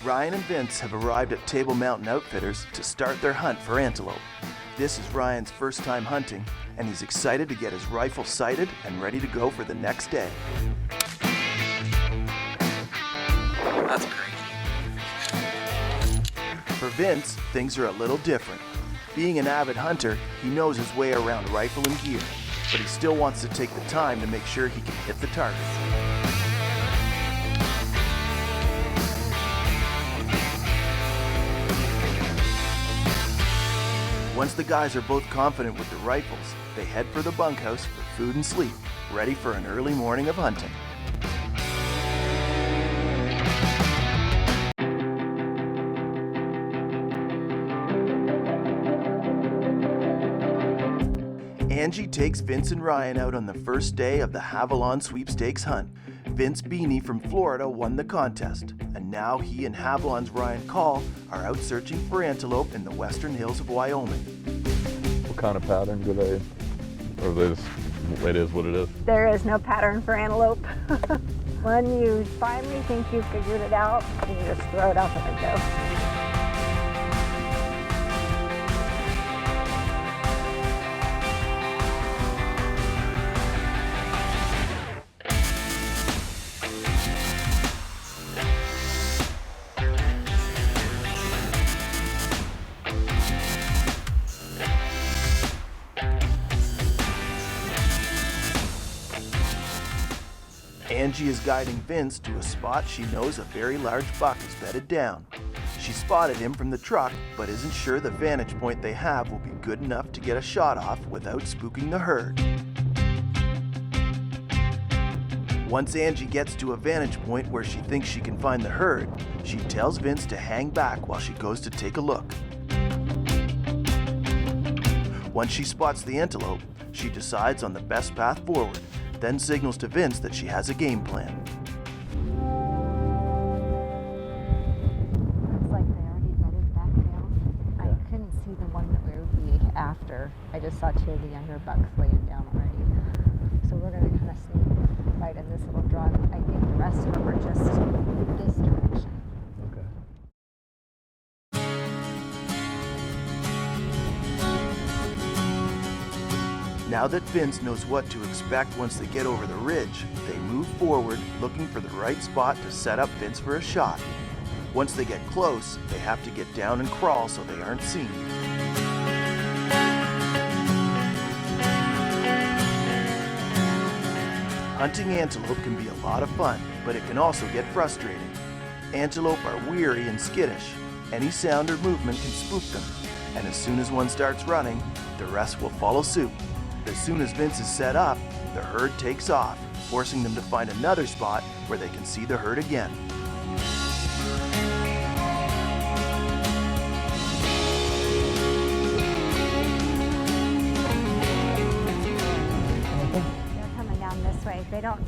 Ryan and Vince have arrived at Table Mountain Outfitters to start their hunt for antelope. This is Ryan's first time hunting, and he's excited to get his rifle sighted and ready to go for the next day. That's crazy. For Vince, things are a little different. Being an avid hunter, he knows his way around rifle and gear, but he still wants to take the time to make sure he can hit the target. Once the guys are both confident with the rifles, they head for the bunkhouse for food and sleep, ready for an early morning of hunting. Angie takes Vince and Ryan out on the first day of the Havilon Sweepstakes hunt. Vince Bini from Florida won the contest, and now he and Havilon's Ryan Cull are out searching for antelope in the western hills of Wyoming. What kind of pattern do they, or they just, it is what it is? There is no pattern for antelope. When you finally think you figured it out, you just throw it out the window. Angie is guiding Vince to a spot she knows a very large buck is bedded down. She spotted him from the truck, but isn't sure the vantage point they have will be good enough to get a shot off without spooking the herd. Once Angie gets to a vantage point where she thinks she can find the herd, she tells Vince to hang back while she goes to take a look. Once she spots the antelope, she decides on the best path forward, then signals to Vince that she has a game plan. Looks like they already bedded back down. I couldn't see the one that we would be after. I just saw two of the younger bucks laying down already. So we're gonna kind of sneak right in this little draw. I think the rest of them are just this direction. Now that Vince knows what to expect once they get over the ridge, they move forward, looking for the right spot to set up Vince for a shot. Once they get close, they have to get down and crawl so they aren't seen. Hunting antelope can be a lot of fun, but it can also get frustrating. Antelope are weary and skittish. Any sound or movement can spook them, and as soon as one starts running, the rest will follow suit. As soon as Vince is set up, the herd takes off, forcing them to find another spot where they can see the herd again. They're coming down this way. They're not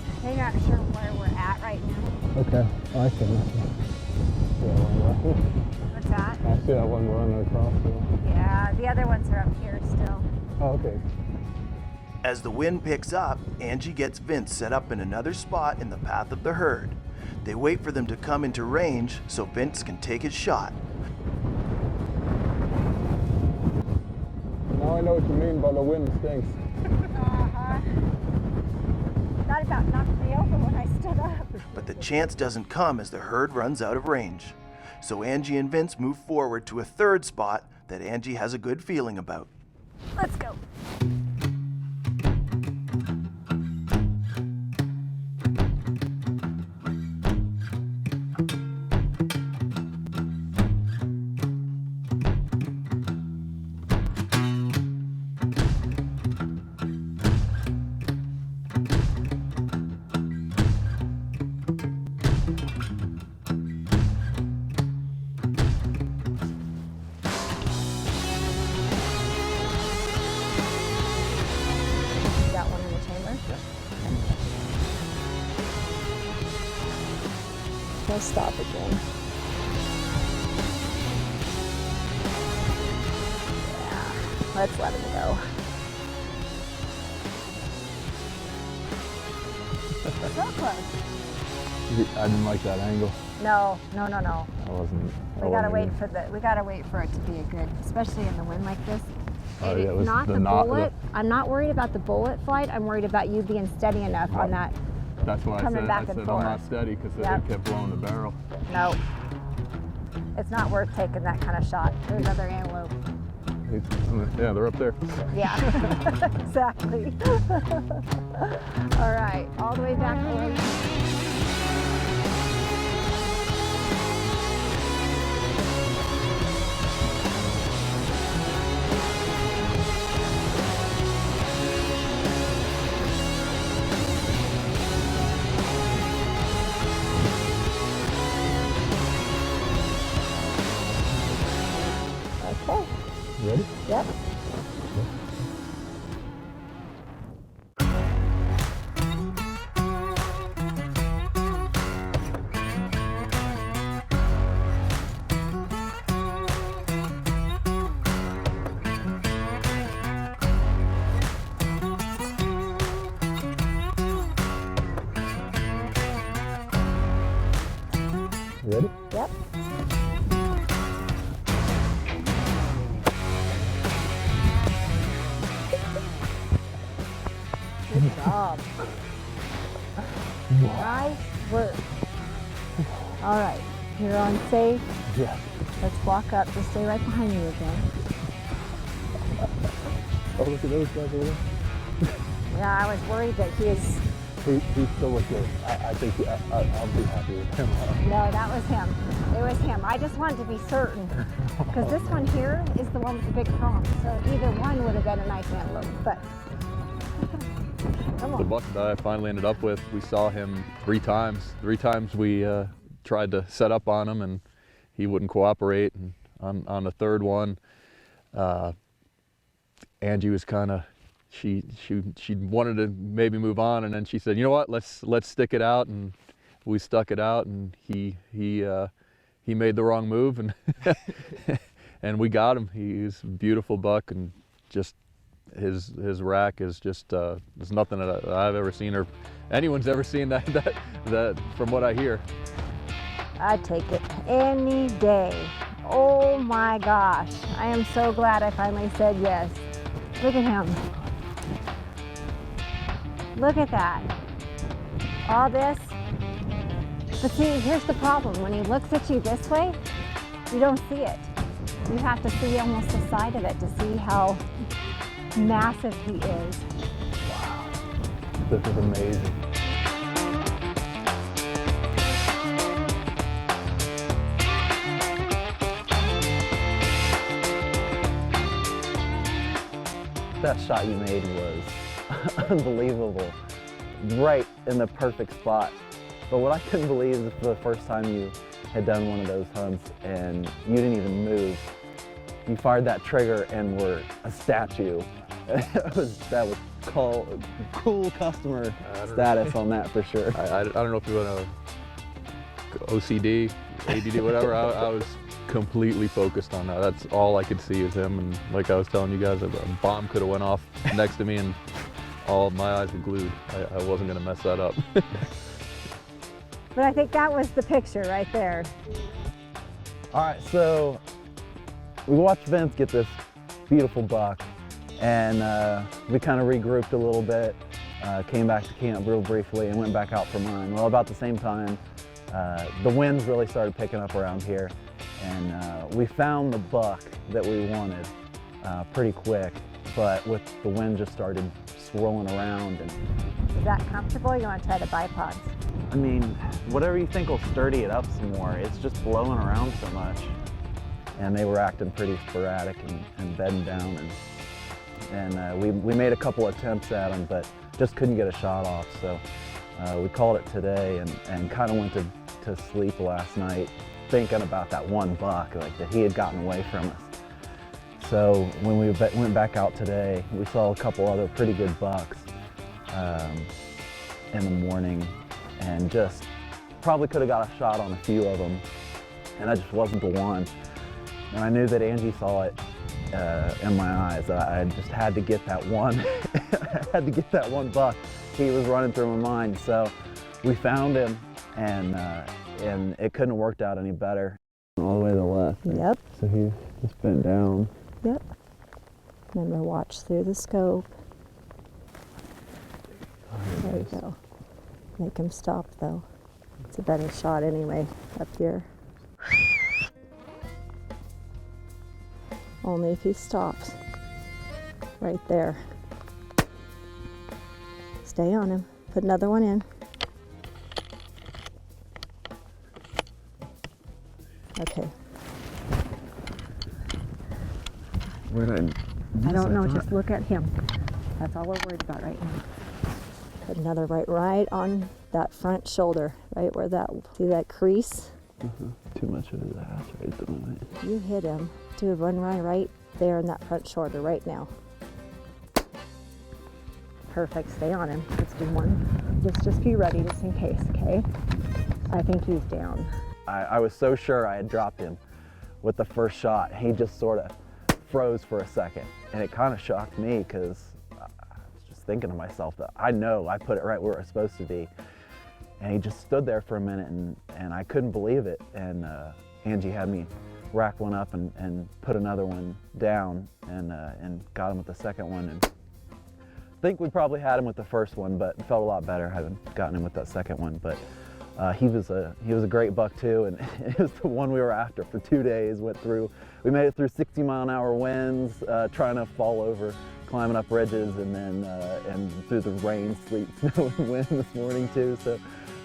sure where we're at right now. Okay, oh, I see that. What's that? I see that one running across there. Yeah, the other ones are up here still. Oh, okay. As the wind picks up, Angie gets Vince set up in another spot in the path of the herd. They wait for them to come into range so Vince can take his shot. Now I know what you mean by the wind stinks. Not about knocked me over when I stood up. But the chance doesn't come as the herd runs out of range. So Angie and Vince move forward to a third spot that Angie has a good feeling about. Let's go. He'll stop again. Yeah, let's let him go. So close. I didn't like that angle. No. I wasn't. We gotta wait for it to be a good, especially in the wind like this. Oh, And yeah, it was not the the knot- bullet. I'm not worried about the bullet flight. I'm worried about you being steady enough on that. That's why coming back I and said forth. I'm not steady because Yep. it kept blowing the barrel. No. It's not worth taking that kind of shot. There's other antelope. Yeah, they're up there. Yeah, exactly. All right, all the way back away. Okay. Ready? Yep. Ready? Yep. Good job. Nice work. All right, you're on safe. Yeah. Let's walk up. Just stay right behind you again. Oh, look at those guys over there. Yeah, I was worried that he's. He still looks good. I think I'll be happy with him. No, that was him. It was him. I just wanted to be certain. Because this one here is the one with the big prong. So either one would have been a nice antelope. But come The on. buck that I finally ended up with, we saw him 3 times. 3 times we tried to set up on him and he wouldn't cooperate. And on the 3rd one, Angie was kind of, she wanted to maybe move on, and then she said, you know what, let's stick it out, and we stuck it out, and he made the wrong move, and and we got him. He's a beautiful buck, and just his rack is just there's nothing that I've ever seen or anyone's ever seen that from what I hear. I'd take it any day. Oh my gosh. I am so glad I finally said yes. Look at him. Look at that. All this. But see, here's the problem. When he looks at you this way, you don't see it. You have to see almost the side of it to see how massive he is. Wow, this is amazing. That shot you made was unbelievable, right in the perfect spot. But what I couldn't believe is the first time you had done one of those hunts and you didn't even move. You fired that trigger and were a statue. That was cool customer status on that for sure. I don't know if you want to OCD, ADD, whatever. I was completely focused on that. That's all I could see is him. And like I was telling you guys, a bomb could have went off next to me and all my eyes were glued. I wasn't going to mess that up. But I think that was the picture right there. All right, so we watched Vince get this beautiful buck, and we kind of regrouped a little bit, came back to camp real briefly, and went back out for mine. Well, about the same time, the winds really started picking up around here, and we found the buck that we wanted pretty quick, but with the wind just started swirling around. And Is that comfortable? You want to try the bipods? I mean, whatever you think will sturdy it up some more, it's just blowing around so much. And they were acting pretty sporadic and bedding down. And we made a couple attempts at them, but just couldn't get a shot off. So we called it today and kind of went to sleep last night thinking about that one buck, like that he had gotten away from us. So when we went back out today, we saw a couple other pretty good bucks in the morning, and just probably could have got a shot on a few of them, and I just wasn't the one. And I knew that Angie saw it in my eyes. I just had to get that one. I had to get that one buck. He was running through my mind. So we found him, and and it couldn't have worked out any better. All the way to the left. Yep. So he just bent down. Yep. Remember, watch through the scope. There you go. Make him stop though. It's a better shot anyway, up here. Only if he stops. Right there. Stay on him. Put another one in. Okay. Where did I don't know, just look at him. That's all we're worried about right now. Put another right on that front shoulder, right where that, see that crease? Too much of his ass right at the moment. You hit him. Do one right there in that front shoulder right now. Perfect, stay on him. Let's do one. Just be ready just in case, okay? I think he's down. I was so sure I had dropped him with the first shot. He just sort of froze for a second, and it kind of shocked me because I was just thinking to myself that I know I put it right where it was supposed to be. And he just stood there for a minute, and I couldn't believe it. And Angie had me rack one up and put another one down, and got him with the second one. And I think we probably had him with the first one, but it felt a lot better having gotten him with that second one. But he was a great buck too, and it was the one we were after for 2 days. We made it through 60-mile-an-hour winds, trying to fall over, climbing up ridges, and then and through the rain, sleet, snow, and wind this morning too. So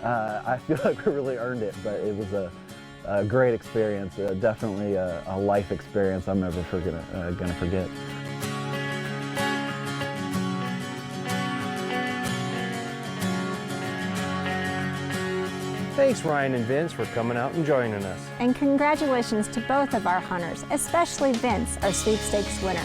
I feel like we really earned it, but it was a great experience, definitely a life experience I'm never gonna forget. Thanks, Ryan and Vince, for coming out and joining us. And congratulations to both of our hunters, especially Vince, our sweepstakes winner.